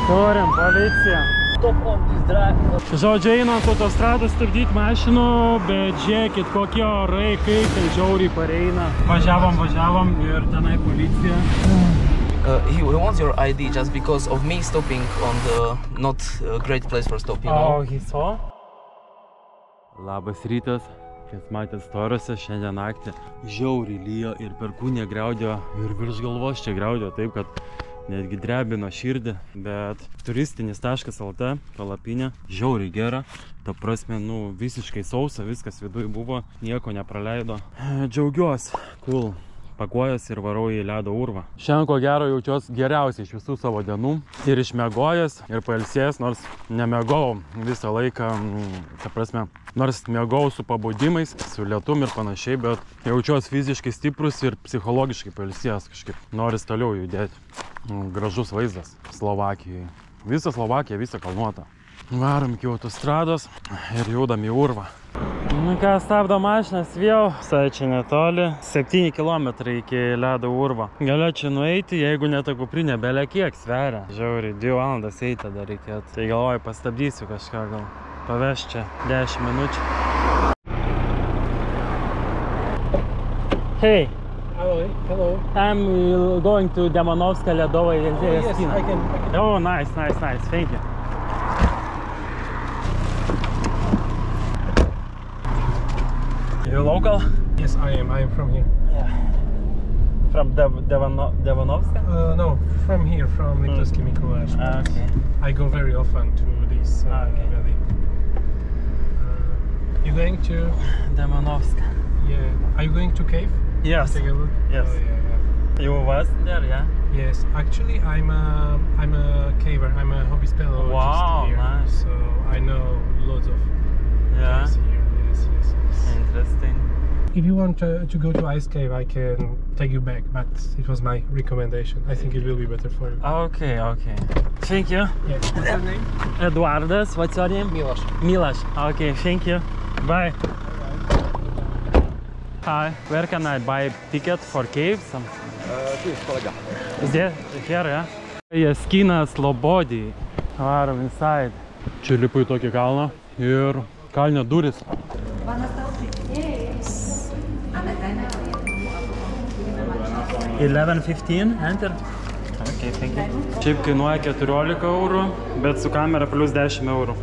Turim policiją. Žodžiu, einant autostradą stabdyti mašinų, bet žiūrėkit, kokie orai, kaip tai žiauriai pareina. Važiavom ir tenai policija. He wants your ID just because of me stopping on the not great place for stop, you know? Oh, he saw? Labas rytas. Kaip matėt storiuose, šiandien naktį žiauriai lyjo ir perkūnė griaudėjo ir virš galvos čia griaudėjo taip, kad netgi drebino širdį, bet turistinis.lt palapinė žiauriai gera, ta prasme, visiškai sausa, viskas viduj buvo, nieko nepraleido. Džiaugiuosi, cool. Pakuojas ir varau į ledo urvą. Šiandien ko gero jaučiuosi geriausiai iš visų savo dienų. Ir išmiegojęs, ir pailsėjęs, nors nemiegojau visą laiką, ta prasme, nors miegojau su pabudimais, su lietum ir panašiai, bet jaučiuosi fiziškai stiprus ir psichologiškai pailsėjęs kažkaip. Noris toliau judėti. Gražus vaizdas Slovakijoje. Visa Slovakija, visa kalnuota. Varom iki autostrados ir judam į urvą. Ką, stabdo mašinas vėl, visai čia netoli, 7 km iki ledo urvo. Galėčiau nueiti, jeigu ne ta kuprinė, belė kiek sveria. Žiauriai, 2 valandas eiti dar reikėtų. Tai galvoju, pastabdysiu kažką, gal paveš čia 10 minučių. Hey! Hello. I'm going to Demonovska Ledova Yes, I can. Oh, nice, thank you. You local? Yes, I am. I am from here. Yeah. From Devonovska? No, from here, from Litovsky Mikuláš. Okay. I go very often to this valley. You going to? Demonovska. Yeah. Are you going to cave? Yes. Take a look. Yes. Oh, yeah. You was there, yeah? Yes. Actually, I'm a caver. I'm a hobby speleologist. Wow, here, nice. so I know lots of Yeah. caves here. Yes. Interesting. If you want to go to Ice Cave, I can take you back, but it was my recommendation. I think it will be better for you. Okay. Thank you. Yeah. What's your name? Eduardas, what's your name? Miloš. Miloš. Okay, thank you. Bye. Hi, where can I buy ticket for cave? Here, yeah? Jaskina Slobodijai. Varom inside. Čia lipu į tokį kalną ir kalnio duris. 11:15 enter. Okay, thank you. Šiaip kainuoja 14 eurų, bet su kamera plus 10 eurų.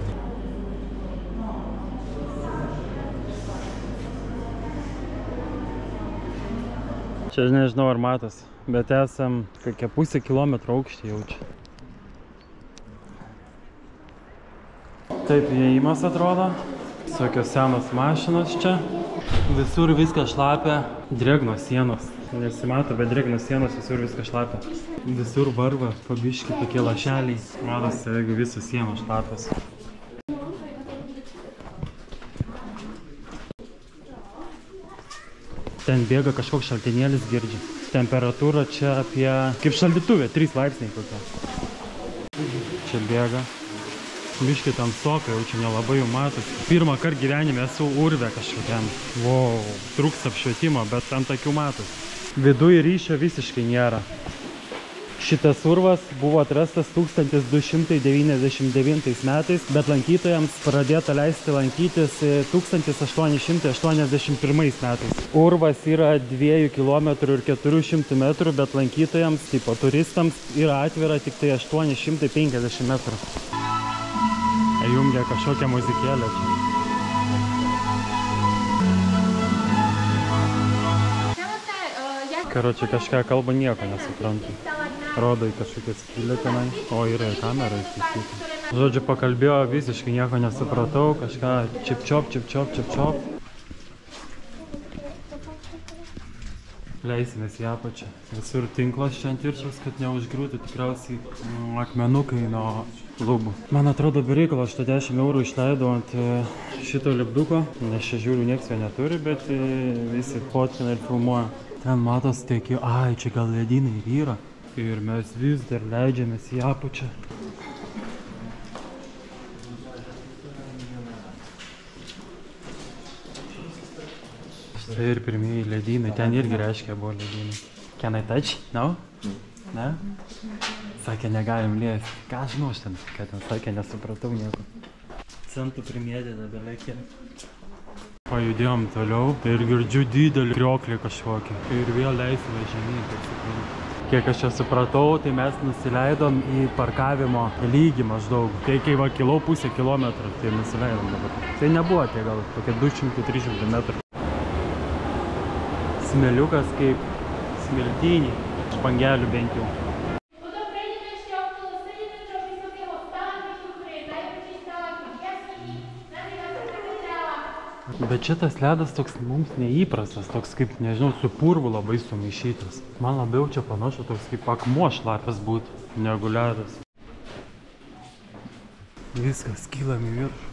Čia nežinau ar matos, bet esam kokią pusę kilometro aukštį jaučia. Taip įėjimas atrodo. Tokios senos mašinos čia. Visur viskas šlapia, drėgnos sienos. Nesimato, bet drėgnos sienos visur viskas šlapia. Visur varva, pabiški tokie lašeliai. Matosi, jeigu visos sienos šlapios. Ten bėga kažkoks šaltinėlis, girdžiu. Temperatūra čia apie, kaip šaldytuvė, 3 laipsniai kokia. Čia bėga. Biški tam sopė, jau čia nelabai jau matos. Pirmą kartą gyvenime esu urve kažkokiam. Wow, trūks apšvietimo, bet ant akių matos. Viduje ryšio visiškai nėra. Šitas urvas buvo atrastas 1299 metais, bet lankytojams pradėta leisti lankytis 1881 metais. Urvas yra 2 km ir 400 metrų, bet lankytojams, tipo turistams, yra atvira tik tai 850 metrų. Jungia kažkokią muzikėlę čia. Karočiui kažką kalba, nieko nesuprantu. Rodo į kažkokią skylę tenai. O, yra ir kamera įsisyti. Žodžiu, pakalbėjo, visiškai nieko nesupratau. Kažką čip-čop. Leisimės į apačią. Visur tinklas čia ant viršaus, kad neužgriūtų tikriausiai akmenukai nuo lubų. Man atrodo, be reikalo 80 eurų išleidau ant šito lipduko, nes čia žiūriu nieks jo neturi, bet visi fotkina ir filmuoja. Ten matos tiekio, čia gal ledynai ir yra. Ir mes vis dar leidžiamės į apačią. Tai ir pirmieji ledynai, ten irgi reiškia buvo ledynai. Can I touch? No? Ne? Sakė, negalim liesti. Ką žinau aš ten, ką ten sakė, nesupratau nieko. Centų primėdė nebelėkė. Pajudėjom toliau ir girdžiu didelį krioklį kažkokį. Ir vėl leisime žemyn, kaip suprantu. Kiek aš čia supratau, tai mes nusileidom į parkavimo lygį maždaug. Tai kai va kilau pusę kilometrą, tai nusileidom dabar. Tai nebuvo tie gal tokie 200-300 metrų. Smėliukas kaip smiltynį, špangelių bent jau. Bet šitas ledas toks mums neįprastas, toks kaip, nežinau, su purvu labai sumaišytas. Man labiau čia panašu toks kaip akmuo šlapias būtų, negu ledas. Viskas, kylam į viršų.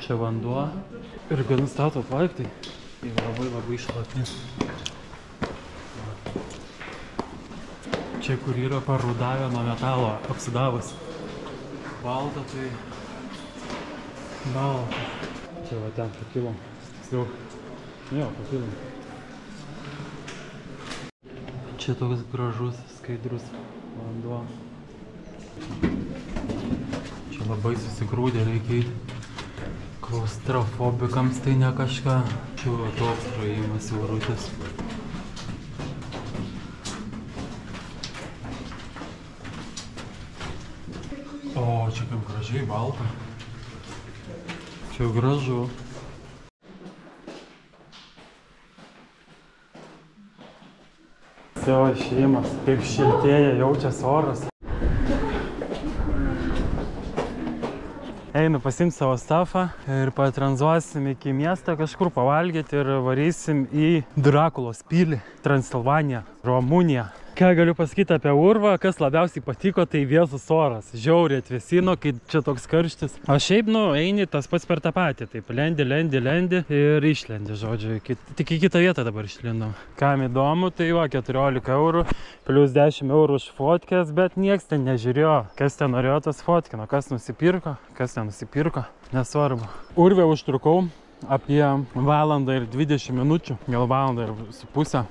Čia vanduo ir gan stato laiptai. Ir labai šlapi. Čia kur yra parudavę nuo metalo, apsidavus. Balta tai... balta. Čia va ten pakilom. Tiksliau. Jo, pakilom. Čia toks gražus, skaidrus vanduo. Čia labai susigrūdė reikia eiti. Klaustrofobikams tai ne kažką. Čia toks praėjimas siaurutis. O, čia kaip gražiai balta. Čia gražu. Savo išėjimas. Kaip šiltėja jaučiasi oras. Einu pasiimti savo stafą ir patranzuosim iki miestą kažkur pavalgyti ir varysim į Drakulos pilį, Transilvaniją, Rumuniją. Ką galiu pasakyti apie urvą, kas labiausiai patiko, tai vėsus oras. Žiauriai atvėsino, kai čia toks karštis. O šiaip, eini tas pats per tą patį. Taip, lendi ir išlendi, žodžiu. Tik į kitą vietą dabar išlindom. Kam įdomu, tai va, 14 eurų, plus 10 eurų už fotkės, bet nieks ten nežiūrėjo. Kas ten norėjo, tas fotkino. Kas nusipirko, nesvarbu. Urvę užtrukau apie valandą ir 20 minučių, gal valandą ir su pusę.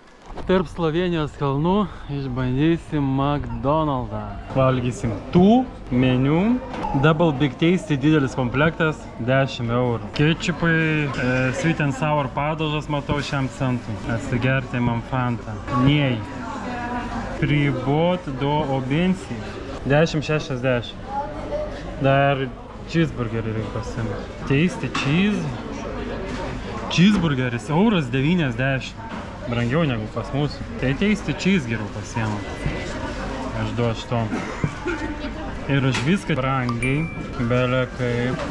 Tarp Slovenijos kalnų išbandysim McDonald'ą. Valgysim tų meniu. Double Big Tasty didelis komplektas 10 eurų. Ketchupai, sweet and sour padažas matau šiam centui. Atsigerti man Fanta. Nei. Pribot do obensį. 10,60. Dar cheeseburgerį reikia pasimti. Tasty cheese. Cheeseburgeris euras 90. Brangiau negu pas mūsų. Tai Tasty cheese geriau pasiemu. Aš 2,8. Ir už viską brangiai. Belė kaip.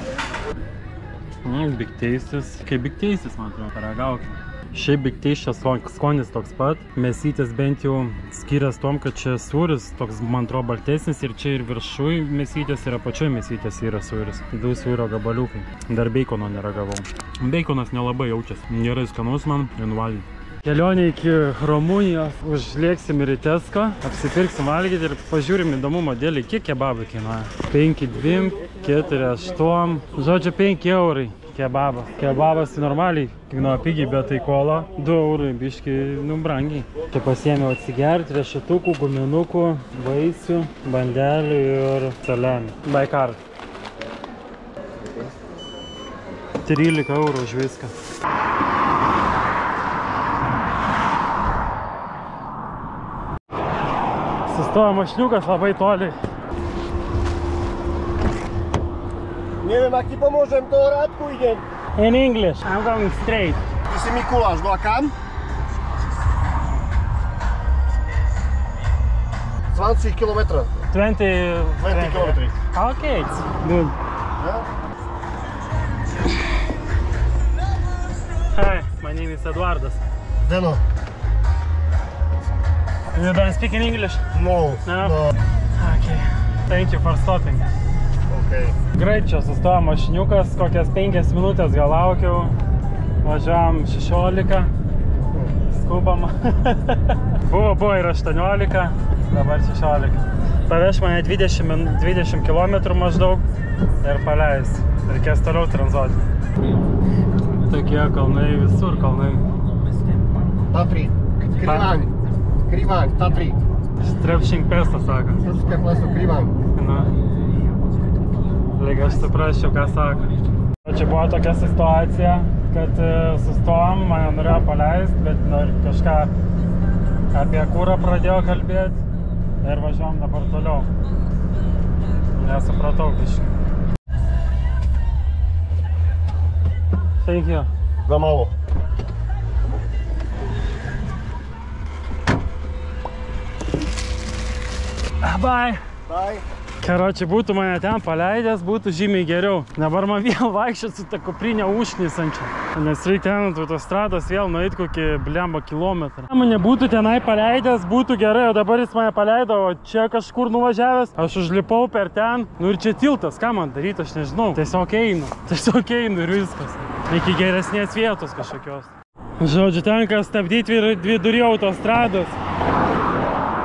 Big Tastis. Kaip Big Tastis, man atrodo, paragaukim. Šiaip Big Tastis skonis toks pat. Mėsytės bent jau skirias tom, kad čia sūris toks, man atrodo, baltesnis. Ir čia ir viršui mėsytės ir apačioj mėsytės yra sūris. 2 sūrio gabaliukai. Dar beikono neragavau. Beikonas nelabai jaučiasi. Gerai skanus man ir nuvalgyti. Kelionė iki Rumunijos, užlėksim ir į Tesco, apsipirksim valgyti ir pažiūrim įdomumo dėlį, kiek kebabai kainuoja. 5,2, 4,8, žodžiu 5 eurai kebabas. Kebabas tai normaliai kainuoja pigiai, bet tai kola 2 eurai, biški, brangiai. Čia pasiėmiau atsigerti, riešutukų, guminukų, vaisių, bandelių ir saliamį. By card. 13 eurų už viską. Sustoja mašniukas labai toli. Nie wiem, jak ci pomożem, to Radku idzie. In English, I'm going straight. Ty si Mikuláš, no a kam? 20 km. 20 km. Okay, it's good. Yeah? Hi, my name is Eduardas. Deno. You don't speak in English? No. No? Okay. Thank you for stopping. Okay. Greit, čia sustojo mašiniukas, kokias 5 minutės gal laukiau. Važiavam 16. Skubam. Buvo ir 18, dabar 16. Paveš mane 20 km maždaug ir paleis. Reikės toliau tranzuoti. Tokie kalnai, visur kalnai. Tatry. Krivan, Tatry. Strepšink pestą, sako. Suskie plasu Krivan. Na. Lyg aš suprasčiau, ką sako. Čia buvo tokia situacija, kad sustojom, mane norėjo paleisti, bet kažką apie kūrą pradėjo kalbėti ir važiuom dabar toliau. Nesupratau biškį. Thank you. Za mało. Bye. Bye. Karoči, būtų mane ten paleidęs, būtų žymiai geriau. Dabar man vėl vaikščiot su ta kuprinė užknisančia. Nes reikia ten ant autostrados vėl nueit kokį blemba kilometrą. Mane būtų tenai paleidęs, būtų gerai, o dabar jis mane paleido, o čia kažkur nuvažiavęs. Aš užlipau per ten. Nu ir čia tiltas, ką man daryti, aš nežinau. Tiesiog einu ir viskas. Iki geresnės vietos kažkokios. Žodžiu, tenka stabdyti vidury autostrados.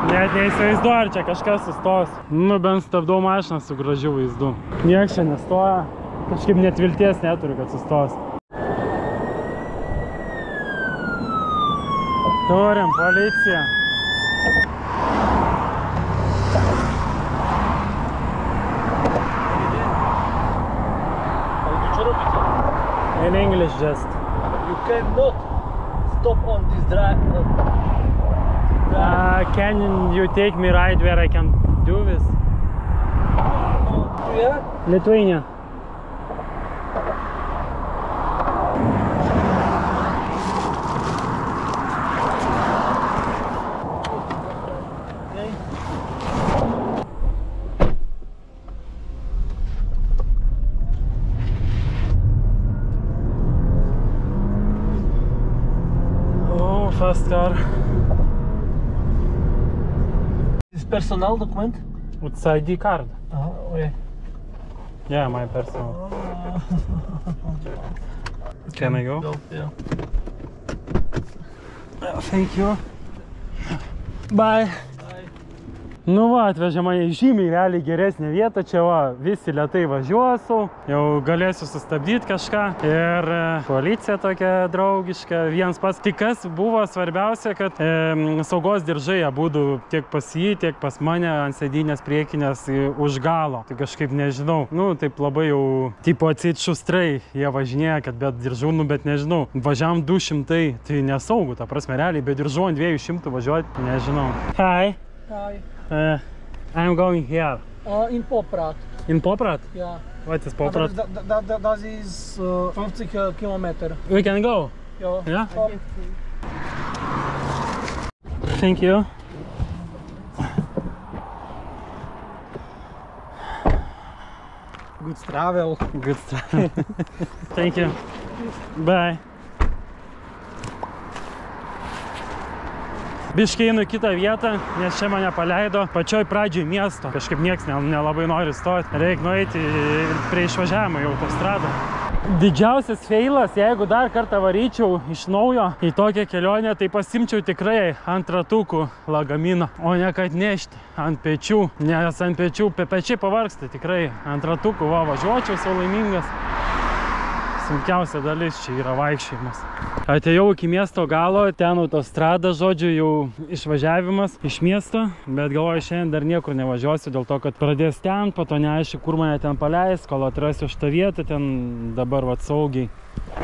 Net neįsivaizduoju, ar čia kažkas sustos. Nu, bent stabdau mašiną su gražiu vaizdu. Nieks čia nestoja. Kažkaip net vilties neturiu, kad sustos. Turim policiją. In English just. You cannot stop on this drive. Can you take me right where I can do this? Yeah? Lithuania. Oh, fast car. Personal document? It's ID card. Yeah. Yeah, my personal. Can I go? Go, yeah. Thank you. Bye. Nu va, atvežė mane žymiai realiai geresnė vieta, čia va, visi lėtai važiuosiu, jau galėsiu sustabdyti kažką ir policija tokia draugiška, vienas pats. Tik kas buvo svarbiausia, kad saugos diržai abudu tiek pas jį, tiek pas mane ant sėdynės priekinės už galo. Tai kažkaip nežinau, nu taip labai jau tipo atsit šustrai jie važinėja, kad be diržų, nu bet nežinau. Važiavam 200, tai nesaugu, ta prasme realiai, be diržų ant 200 važiuoti, nežinau. Hi. Hi. I'm going here. In Poprad. In Poprad? Yeah. What is Poprad? That is 50 kilometer. We can go. Yeah? Thank you. Good travel. Good travel. Thank you. Bye. Biškai einu į kitą vietą, nes čia mane paleido pačioj pradžioj miesto. Kažkaip nieks nelabai nori stoti. Reikia nueiti prie išvažiavimo į autostradą. Didžiausias feilas, jeigu dar kartą varyčiau iš naujo į tokią kelionę, tai pasimčiau tikrai ant ratukų lagaminą, o ne kad nešti ant pečių. Nes ant pečių pečiai pavargsta tikrai. Ant ratukų važiuočiau sau laimingas. Sunkiausia dalis čia yra vaikščiojimas. Atėjau iki miesto galo, ten autostrada, žodžiu, jau išvažiavimas iš miesto, bet galvoju, šiandien dar niekur nevažiuosiu, dėl to, kad pradės ten, po to neaišku, kur mane ten paleis, kol atrasiu šitą vietą, ten dabar vat saugiai.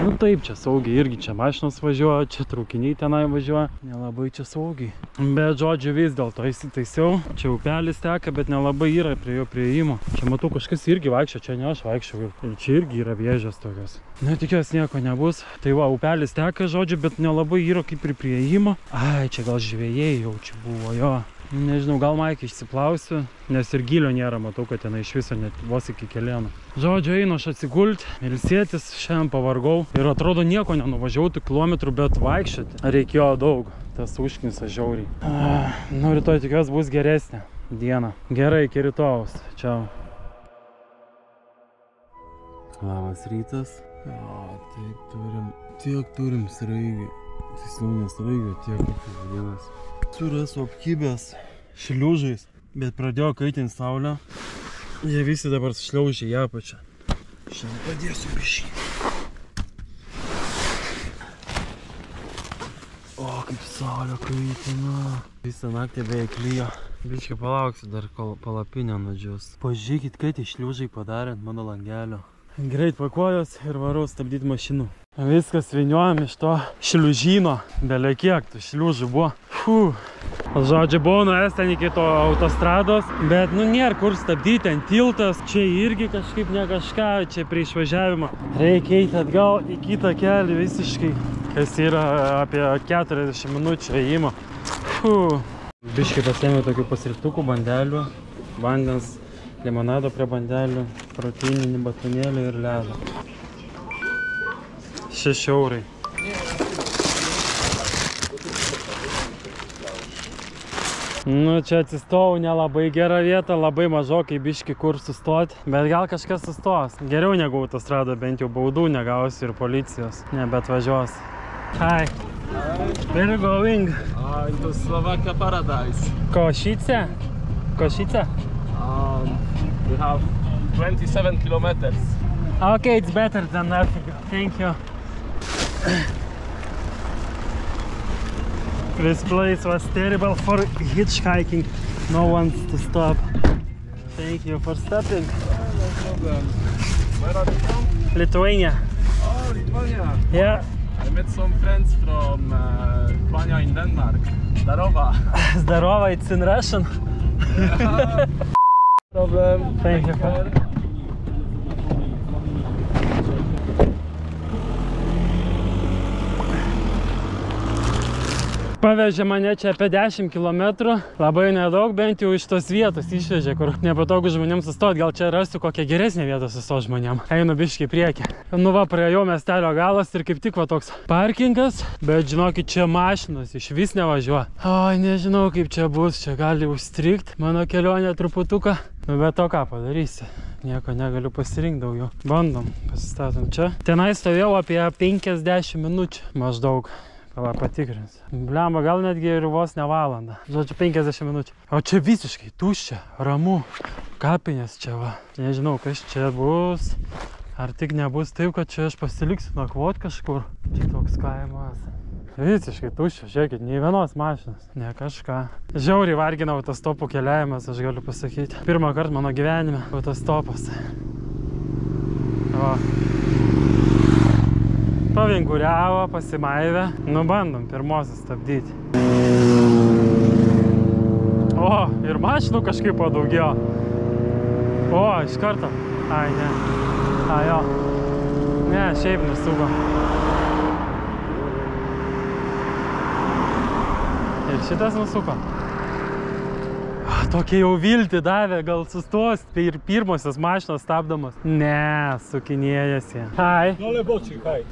Nu taip, čia saugiai, irgi čia mašinos važiuoja, čia traukiniai tenai važiuoja, nelabai čia saugiai. Bet žodžiu, vis dėlto įsitaisiau, čia upelis teka, bet nelabai yra prie jo prieimo. Čia matau, kažkas irgi vaikščio, čia ne aš vaikščiau, ir čia irgi yra vėžės tokios. Na, tikiuosi nieko nebus. Tai va, upelis teka, žodžiu, bet nelabai yra kaip ir prieimo. Ai, čia gal žvejai jau čia buvo, jo. Nežinau, gal Maikį išsiplausiu, nes ir gylio nėra, matau, kad ten iš viso net vos iki kelieno. Žodžiu, einu aš atsigulti, ilsėtis, šiandien pavargau ir atrodo nieko nenuvažiavau tų kilometrų, bet vaikščioti reikėjo daug, tas užknisas žiauriai. Nu, rytoj tikiuosi bus geresnė diena. Gerai, iki rytojaus. Čiau. Labas rytas. Tai turim sraigį. Tiksliau nesraigį, tiek kaip vienas. Esu apkibęs šliužais. Bet pradėjo kaitinti saulę. Jie visi dabar šliaužia į apačią. Šiandien padėsiu biškį. O, kaip saulė kaitina. Visą naktį beveik lyjo. Biškį palauksiu dar, kol palapinė nudžius. Pažiūrėkit, kaip šliaužai padarė ant mano langelio. Greit pakuojos ir varau stabdyti mašinų. Viskas vyniuojam iš to šliužyno. Belė kiek tų šliužų buvo. Žodžiu, buvau nuėjęs ten iki to autostrados, bet nu nėra kur stabdyti, ten tiltas. Čia irgi kažkaip ne kažką, čia prie išvažiavimo. Reikia eiti atgal į kitą kelią visiškai, kas yra apie 40 minučių ėjimo. Biškai pasėmiau tokių pasritukų, bandelių, vandens, limonado prie bandelių, proteininį batonėlį ir ledą. 6 eurai. Nu, čia atsistojau, nelabai gera vieta, labai mažokai biški kur sustoti, bet gal kažkas sustos. Geriau negu autostrada, bent jau baudų negausiu ir policijos, nebet važiuos. Hi. Where are you going? Into Slovakia Paradise. Košice? Košice? We have 27 kilometers. Okay, it's better than nothing. Thank you. This place was terrible for hitchhiking. No one to stop. Thank you for stopping. No problem. Where are you from? Lithuania. Oh, Lithuania. Yeah. I met some friends from Lithuania in Denmark. Zdarova. Zdarova, it's in Russian. Yeah. Problem. Thank you. Pavežė mane čia apie 10 km, labai nedaug, bent jau iš tos vietos išvežė, kur nepatogu žmonėms sustoti, gal čia rasiu kokią geresnę vietą sustoti žmonėm. Einu biškį į priekį. Nu va, praėjau miestelio galas ir kaip tik va toks parkingas, bet žinokit, čia mašinos iš vis nevažiuoja. Oi, nežinau kaip čia bus, čia gali užstrigti mano kelionė truputuką. Nu bet to ką padarysi, nieko negaliu pasirinkti daugiau. Bandom, pasistatom čia. Tenai stovėjau apie 50 minučių maždaug. Va, patikrins. Blemba, gal netgi ir vos ne valandą. Žodžiu, 50 minučių. O čia visiškai tuščia, ramu. Kapinės čia va. Nežinau, kas čia bus. Ar tik nebus taip, kad čia aš pasiliksiu nakvot kažkur. Čia toks kaimas. Visiškai tuščia, žiūrėkit, nei vienos mašinos. Ne kažką. Žiauriai vargina autostopų keliavimas, aš galiu pasakyti. Pirmą kartą mano gyvenime autostopas. O. Pavinguriavo, pasimaivė. Nu, bandom pirmosius stabdyti. O, ir mašinų kažkaip padaugėjo. O, iš karto. Ai, ne. Ai, jo. Ne, šiaip nusuko. Ir šitas nusuko. Tokia jau viltį davė, gal sustos ir pirmosios mašinos stabdomos. Ne, sukinėjasi. Hi. No ale boczy, haj.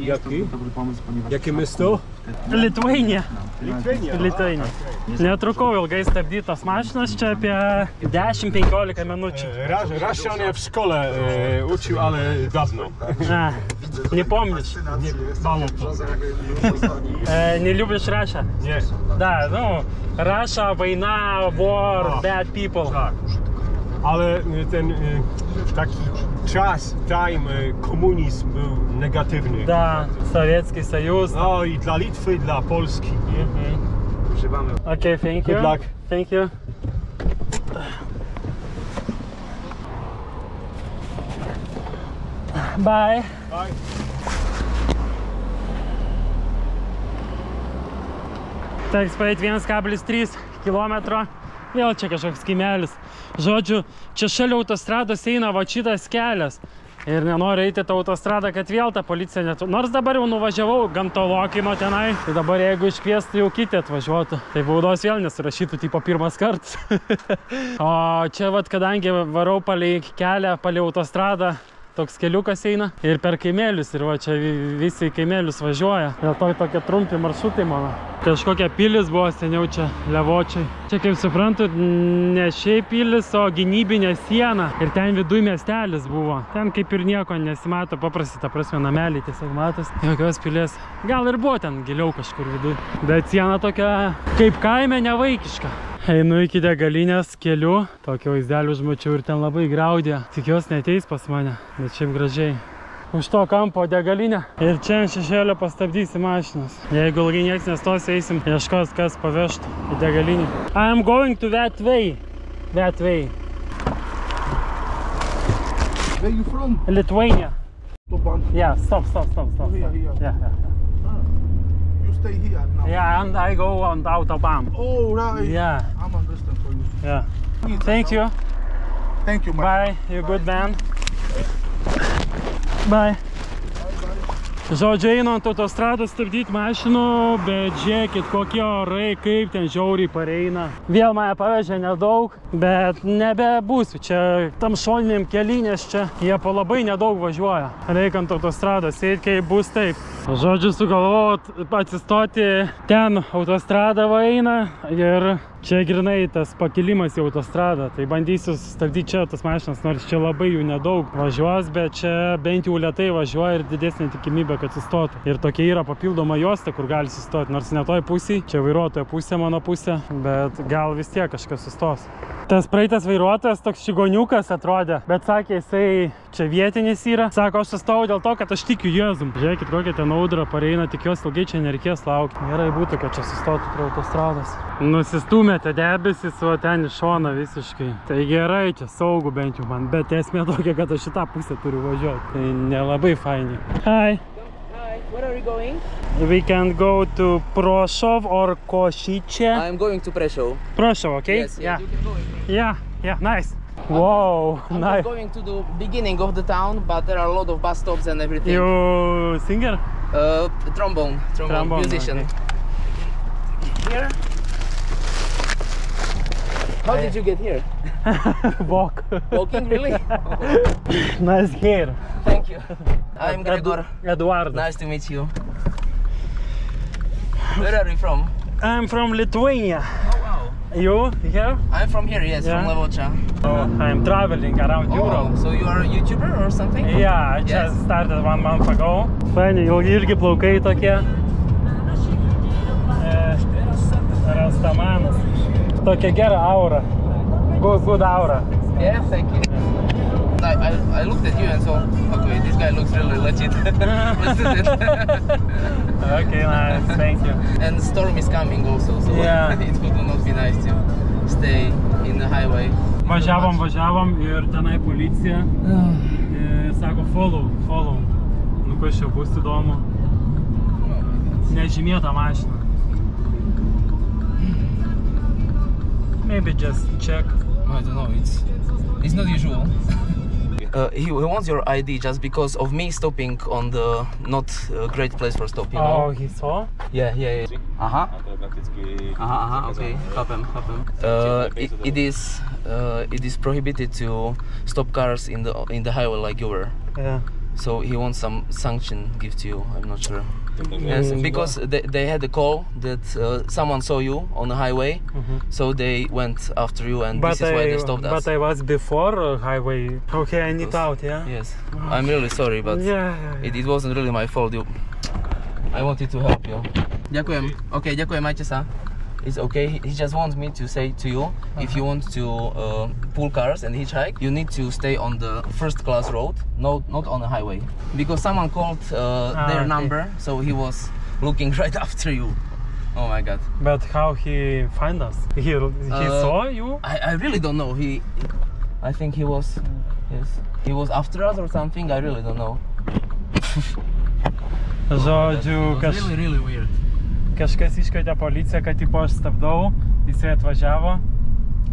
Jaki? Jakie miasto? Lithuania. Lithuania. Lithuania. Netrukau ilgai stabdytos mašinos, čia apie 10-15 minučių. Raz się nie w szkole uczył, ale dawno. A, nie pomnisz. Nie, mało to. Nie lubisz Russia? Nie. Da, no, Russia, wojna, war, bad people. Tak. Ale ten taki czas, komunizm był negatywny. Da, Sowiecki Союз. No i dla Litwy, i dla Polski. Używamy. Okay, thank you. Good luck. Thank you. Bye. Bye. Teks paėti 1,3 km. Vėl čia kažkoks kaimelis. Žodžiu, čia šalia autostrados eina va šitas kelias. Ir nenoriu eiti tą autostradą, kad vėl ta policija netu. Nors dabar jau nuvažiavau gamtolokimo tenai. Tai dabar jeigu iškviestų, jau kiti atvažiuotų. Tai baudos vėl nesurašytų tipo pirmas kartas. O čia vat, kadangi varau palei kelią, palei autostradą, toks keliukas eina ir per kaimelius. Ir va čia visi kaimelius važiuoja. Dėl to tokie trumpi maršrutai mano. Kažkokia pilis buvo seniau čia, Levočiai. Čia, kaip suprantu, ne šiaip pilis, o gynybinė siena. Ir ten viduj miestelis buvo. Ten kaip ir nieko nesimato, paprastai, ta prasme, nameliai tiesiog matos. Jokios pilies. Gal ir buvo ten giliau kažkur viduj. Bet siena tokia kaip kaime nevaikiška. Einu iki degalinės keliu, tokio vaizdelį užmačiau ir ten labai graudė. Tikiuosi neteis pas mane, bet šiaip gražiai. Už to kampo degalinę ir čia ant šešėlio pastabdysi mašinas. Jeigu ilgai nieks nestos, eisim ieškos, kas pavežtų į degalinį. I am going to that way. That way. Where you from? Lithuania. Topan. Yeah, stop. Here. Yeah. You stay here now. Yeah, and I go on the Autobahn. Oh, right. Yeah, I'm understand for you. yeah. Thank you. Thank you, man. Bye, you good man. Bye. Žodžiu, einu ant autostrados stabdyti mašinų, bet žiūrėkit, kokie orai, kaip ten žiauriai pareina. Vėl mane pavežė nedaug, bet nebebūsiu čia tam šoniniam kely, nes čia jie po labai nedaug važiuoja. Reikia ant autostrados sėdėti, kai bus taip. Žodžiu, sugalvojau atsistoti ten, autostrada va eina ir čia grinai tas pakilimas į autostradą. Tai bandysiu stabdyti čia tas mašinas, nors čia labai jų nedaug važiuos, bet čia bent jau lėtai važiuoja ir didesnė tikimybė, kad sustotų. Ir tokia yra papildoma juosta, kur gali sustoti, nors ne toj pusėj, čia vairuotojo pusė, mano pusė, bet gal vis tiek kažkas sustos. Tas praeitas vairuotojas toks šigoniukas atrodė, bet sakė, jisai čia vietinis yra. Sako, aš sustojau dėl to, kad aš tikiu Jėzum. Žiūrėkit, kokia ten audra pareina, tikiuosi ilgai čia nereikės laukti. Gerai būtų, kad čia sustotų prie autostrados. Nusistūmėte debesis, o ten iš šono visiškai. Tai gerai, čia saugu bent jau man, bet esmė tokia, kad aš šitą pusę turiu važiuoti. Tai nelabai fainiai. Hi. Hi, where are you going? We can go to Proshov or Koshice. I'm going to Prešov. Proshov, okay? Yes, yeah, you can go with me. Yeah, nice. Wow, I'm nice. just going to the beginning of the town, but there are a lot of bus stops and everything. You singer? Trombone musician. Okay. Here? How did you get here? Walk. Walking, really? Nice hair. Thank you. I'm Gregor. Eduardo. Nice to meet you. Where are you from? I'm from Lithuania. Oh, wow. You here? I'm from here, yes, Yeah. from Levocha. I'm traveling around Europe. Oh, so you are a YouTuber or something? Yeah, I Yes. just started 1 month ago. Faini, irgi plaukai tokie. Rastamanas. Tokia gera aura. Good aura. Yeah, thank you. I looked at you and saw, okay, this guy looks really legit. Let's do this. Okay, nice, thank you. And storm is coming also, so Yeah. it would not be nice to stay in the highway. Važiavom ir tenai policija. Sako, follow. Nu, kas čia bus įdomu. Nežymėta mašina. Maybe just check. I don't know, it's not usual. He wants your ID just because of me stopping on the not great place for stop, you know? Oh, he saw? Yeah. Aha, okay, chápem. It is prohibited to stop cars in the highway like you were. Yeah. So he wants some sanction give to you, I'm not sure. And because they had a call that someone saw you on the highway, so they went after you, and this is why they stopped us. But I was before highway. Okay, I need out, yeah? Yes, I'm really sorry, but it wasn't really my fault. I wanted to help you. Ďakujem. Okay, ďakujem, majte sa. It's okay. He just wants me to say to you, if you want to pull cars and hitchhike, you need to stay on the first class road, not on the highway. Because someone called their number, so he was looking right after you. Oh my god. But how he find us? He saw you? I really don't know. I think he was after us or something. I really don't know. Žodžiu, really weird. Kažkas iškvietė policiją, kad tipo aš stabdau, jisai atvažiavo,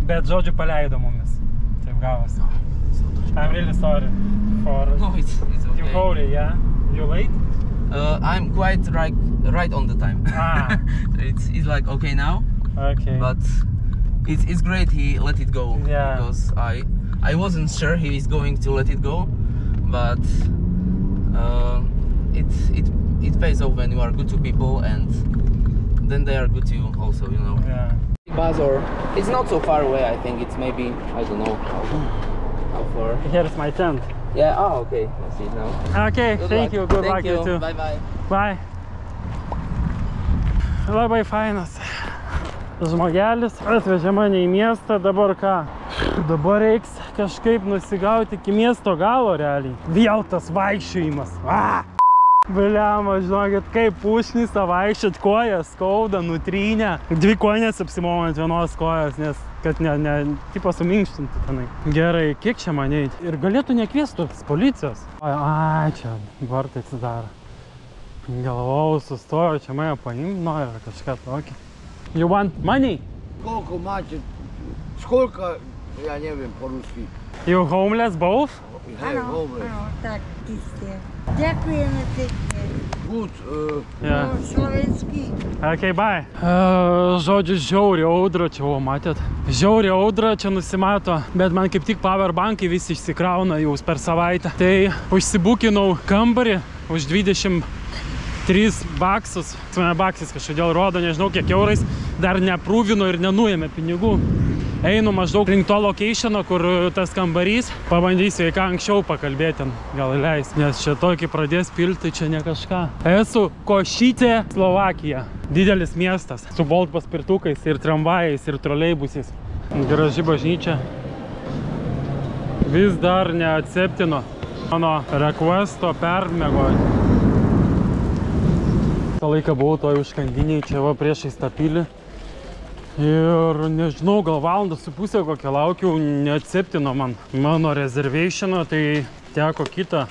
bet žodžiu paleido mumis. Taip gavosi. I'm really sorry for... No, it's okay. You hurry, yeah? You late? I'm quite right on the time. Ah. It's like okay now. Okay. But it's great he let it go. Yeah. Because I wasn't sure he is going to let it go, but it pays off when you are good to people, and then they are good to you also, you know. Yeah. Bazor, it's not so far away. I think it's maybe, I don't know how far. Here's my tent. Yeah. Oh, okay. I see it now. Okay, thank you. Good luck, you too. Bye bye. Bye. Labai fainas. žmogelis atvežė mane į miestą, dabar ką? Dabar reiks kažkaip nusigauti iki miesto galo realiai. Vėl tas vaikščiojimas. Bliama, žinokit, kaip pušnysą vaikščiot, kojas skauda, nutrynę. 2 kojas apsimovant vienos kojas, nes kad tipo suminkštinti tenai. Gerai, kiek čia man eit? Ir galėtų nekviestų policijos. Ai, čia vartai atsidaro. Galvau, sustoju, čia mane paim, nori kažką tokį. You want money? Сколько мать? Сколько? Я не wiem по-русски. You homeless both? Tak, pistie. Dziękujemy pięknie. Good. Yeah. Słowenski. Okay, bye. Žodžiu, žiauri audra, čia, o, matėt? Žiauri audra, čia nusimato, bet man kaip tik powerbankai visi išsikrauna jau per savaitę. Tai užsibukinau kambarį už 23 baksus. Mane baksis kažkodėl rodo, nežinau kiek eurais, dar neprūvino ir nenuėmė pinigų. Einu maždaug link to locationo, kur tas kambarys. Pabandysiu, ką anksčiau pakalbėti, gal leis. Nes čia tokį pradės pilti, čia ne kažką. Esu Košice, Slovakija. Didelis miestas. Su Bolt paspirtukais ir tramvajais ir troleibusiais. Graži bažnyčia. Vis dar neatseptino mano requesto permiegoti. Tą laiką buvau toj užkandiniai, čia va priešais tą pilį. Ir nežinau, gal 1.5 valandą kokią laukiau, neatseptino man mano reservationą, tai teko kitą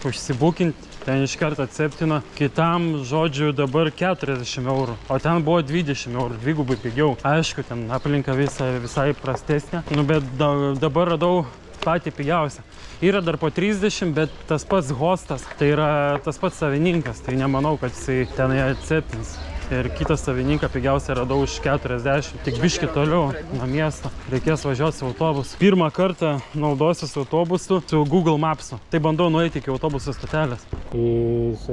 užsibukinti, ten iš karto atseptino. Kitam, žodžiu, dabar 40 eurų, o ten buvo 20 eurų, dvigubai pigiau. Aišku, ten aplinka visai prastesnė, bet dabar radau patį pigiausią. Yra dar po 30, bet tas pats hostas, tai yra tas pats savininkas, tai nemanau, kad jisai tenai atseptins. Ir kitą savininką pigiausiai radau už 40, tik biškį toliau nuo miesto. Reikės važiuoti su autobusu. Pirmą kartą naudosiuosi autobusu su Google Mapsu. Tai bandau nueiti iki autobuso stotelės. He's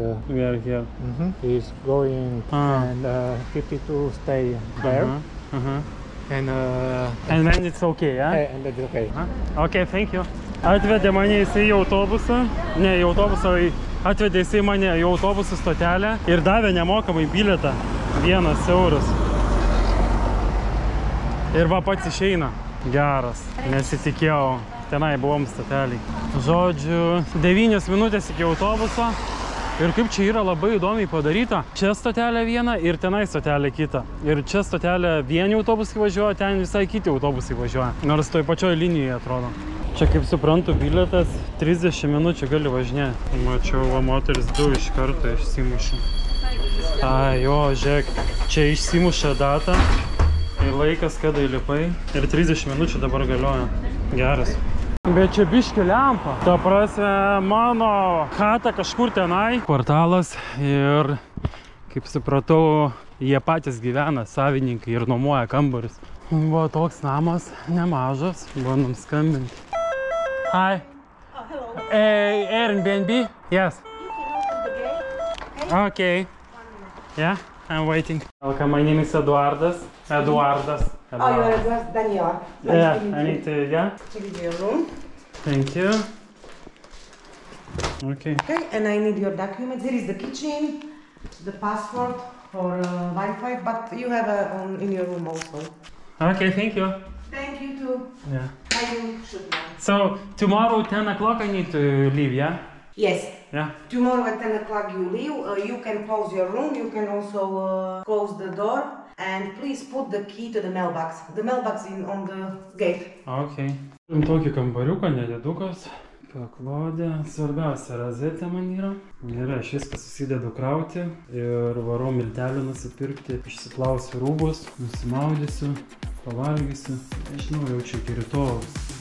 going and 52 stay there. And then it's okay, yeah? And that's okay. Okay, thank you. Atvedė mane jisai į autobusą, ne į autobusą, atvedė jisai mane į autobusų stotelę ir davė nemokamai bilietą 1 euras. Ir va pats išeina. Geras, nesitikėjau, tenai buvom stoteliai. Žodžiu, 9 minutės iki autobuso. Ir kaip čia yra labai įdomiai padaryta. Čia stotelė viena ir tenai stotelė kita. Ir čia stotelė vieni autobusai važiuoja, ten visai kiti autobusai važiuoja. Nors toj pačioj linijoje atrodo. Čia, kaip suprantu, bilietas 30 minučių gali važinėti. Mačiau, va, moteris 2 iš karto išsimušė. Ai, jo, žiūrėk, čia išsimušė datą ir laikas, kada įlipai. Ir 30 minučių dabar galioja. Geras. Bet čia biškį lempa. Ta prasme, mano chata kažkur tenai. Kvartalas ir, kaip supratau, jie patys gyvena, savininkai ir nuomoja kambarius. Buvo toks namas, nemažas, bandom skambinti. Hi. Oh, hello. Airbnb? Yes. You can open the gate, okay? Okay. 1 minute. Yeah, I'm waiting. Welcome, my name is Eduardas. Eduardas. Oh, your address, Daniela. Yeah, I need to, yeah. To give you a room. Thank you. Okay. Okay, and I need your documents. Here is the kitchen, the passport for Wi-Fi, but you have in your room also. Okay, thank you. Thank you too. Yeah. I should know. So, tomorrow 10 o'clock I need to leave, yeah? Yes. Yeah. Tomorrow at 10 o'clock you leave. You can close your room. You can also close the door. And please put the key to the mailbox. The mailbox is on the gate. Okay. Turim tokį kambariuką, nedidukas. Paklodė. Svarbiausia, rozetė man yra. Gerai, aš viską susidedu krauti ir varau miltelių nusipirkti. Išsiplausiu rūbus, nusimaudysiu, pavalgysiu. Nežinau, jau čia iki rytojaus.